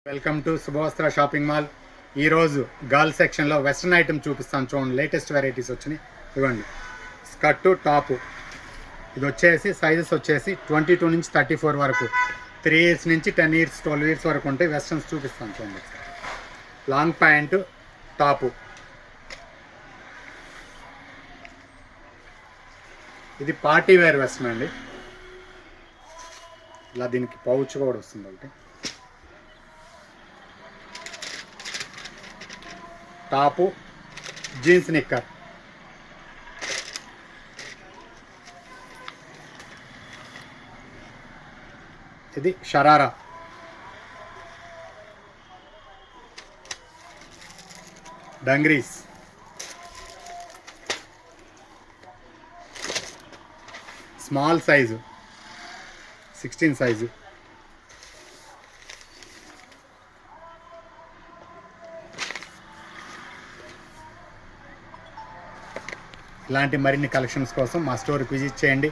Welcome to Shubhavastra shopping mall. ఈరోజు girl సెక్షన్లో western item చూపిస్తాను. చూడండి, లేటెస్ట్ వెరైటీస్ వచ్చినాయి. ఇవ్వండి, స్కర్టు టాపు. ఇది వచ్చేసి సైజెస్ వచ్చేసి 22 నుంచి 34 వరకు, 3 ఇయర్స్ నుంచి 10 ఇయర్స్ 12 ఇయర్స్ వరకు ఉంటాయి. వెస్ట్రన్స్ చూపిస్తాను చూడండి. Long pant top. ఇది పార్టీ వేర్ వెస్ట్రన్ అండి. ఇలా దీనికి పౌచ్ కూడా వస్తుంది ఒకటి. టాపు జీన్స్ నిక్కర్. ఇది sharara. Dungarees. Small size 16 size. ఇలాంటి మరిన్ని కలెక్షన్స్ కోసం మా స్టోర్కి విజిట్ చేయండి.